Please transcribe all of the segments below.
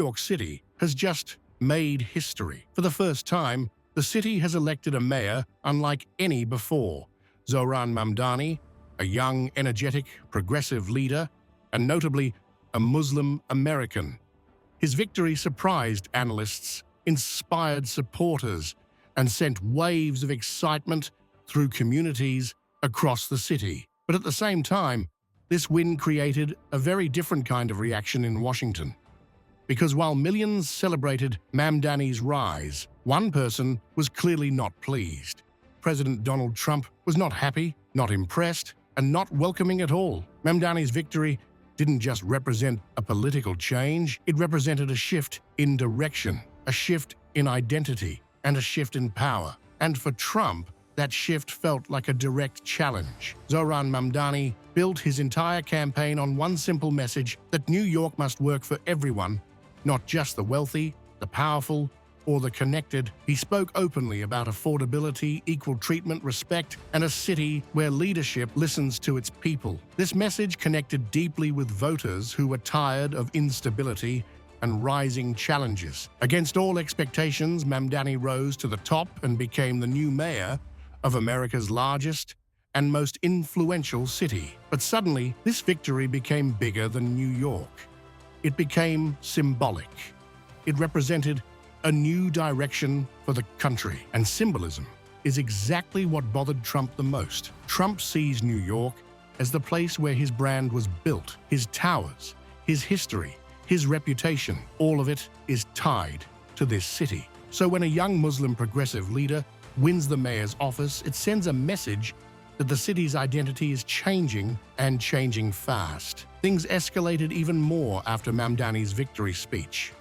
York City has just made history. For the first time, the city has elected a mayor unlike any before. Zohran Mamdani, a young, energetic, progressive leader, and notably a Muslim American. His victory surprised analysts, inspired supporters, and sent waves of excitement through communities across the city. But at the same time, this win created a very different kind of reaction in Washington. Because while millions celebrated Mamdani's rise, one person was clearly not pleased. President Donald Trump was not happy, not impressed, and not welcoming at all. Mamdani's victory didn't just represent a political change, it represented a shift in direction, a shift in identity, and a shift in power. And for Trump, that shift felt like a direct challenge. Zohran Mamdani built his entire campaign on one simple message: that New York must work for everyone, not just the wealthy, the powerful, or the connected. He spoke openly about affordability, equal treatment, respect, and a city where leadership listens to its people. This message connected deeply with voters who were tired of instability and rising challenges. Against all expectations, Mamdani rose to the top and became the new mayor of America's largest and most influential city. But suddenly, this victory became bigger than New York. It became symbolic. It represented a new direction for the country, and symbolism is exactly what bothered Trump the most. Trump sees New York as the place where his brand was built, his towers, his history, his reputation. All of it is tied to this city. So when a young Muslim progressive leader wins the mayor's office, it sends a message that the city's identity is changing, and changing fast. Things escalated even more after Mamdani's victory speech.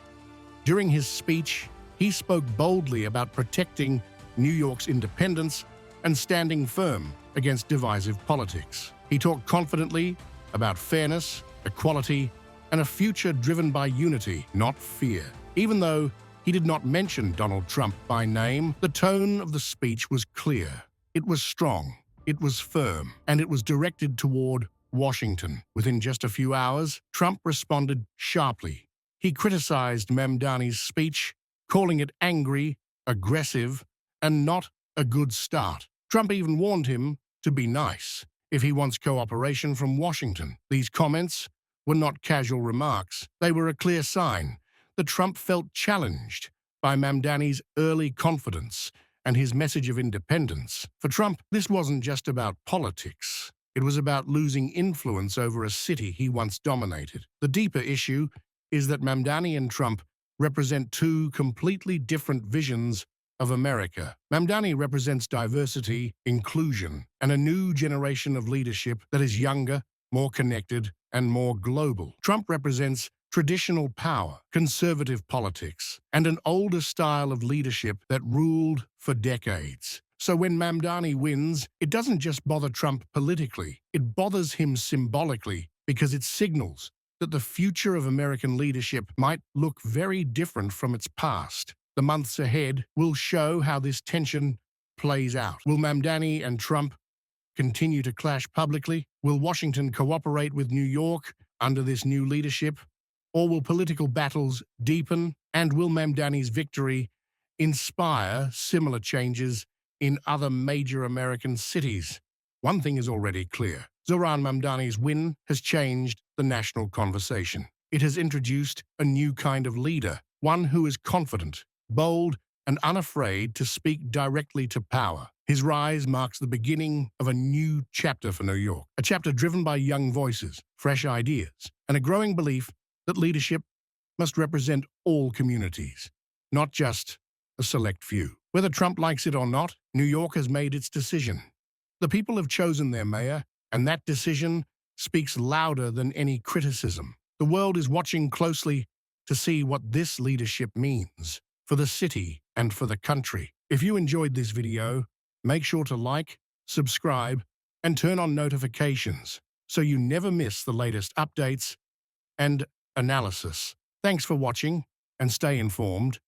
During his speech, he spoke boldly about protecting New York's independence and standing firm against divisive politics. He talked confidently about fairness, equality, and a future driven by unity, not fear. Even though he did not mention Donald Trump by name, the tone of the speech was clear. It was strong, it was firm, and it was directed toward Washington. Within just a few hours, Trump responded sharply. He criticized Mamdani's speech, calling it angry, aggressive, and not a good start. Trump even warned him to be nice if he wants cooperation from Washington. These comments were not casual remarks. They were a clear sign that Trump felt challenged by Mamdani's early confidence and his message of independence. For Trump, this wasn't just about politics. It was about losing influence over a city he once dominated. The deeper issue is that Mamdani and Trump represent two completely different visions of America. Mamdani represents diversity, inclusion, and a new generation of leadership that is younger, more connected, and more global. Trump represents traditional power, conservative politics, and an older style of leadership that ruled for decades. So when Mamdani wins, it doesn't just bother Trump politically, it bothers him symbolically, because it signals that the future of American leadership might look very different from its past. The months ahead will show how this tension plays out. Will Mamdani and Trump continue to clash publicly? Will Washington cooperate with New York under this new leadership? Or will political battles deepen? And will Mamdani's victory inspire similar changes in other major American cities? One thing is already clear. Zohran Mamdani's win has changed the national conversation. It has introduced a new kind of leader, one who is confident, bold, and unafraid to speak directly to power. His rise marks the beginning of a new chapter for New York, a chapter driven by young voices, fresh ideas, and a growing belief that leadership must represent all communities, not just a select few. Whether Trump likes it or not, New York has made its decision. The people have chosen their mayor, and that decision speaks louder than any criticism. The world is watching closely to see what this leadership means for the city and for the country. If you enjoyed this video, make sure to like, subscribe, and turn on notifications so you never miss the latest updates and analysis. Thanks for watching, and stay informed.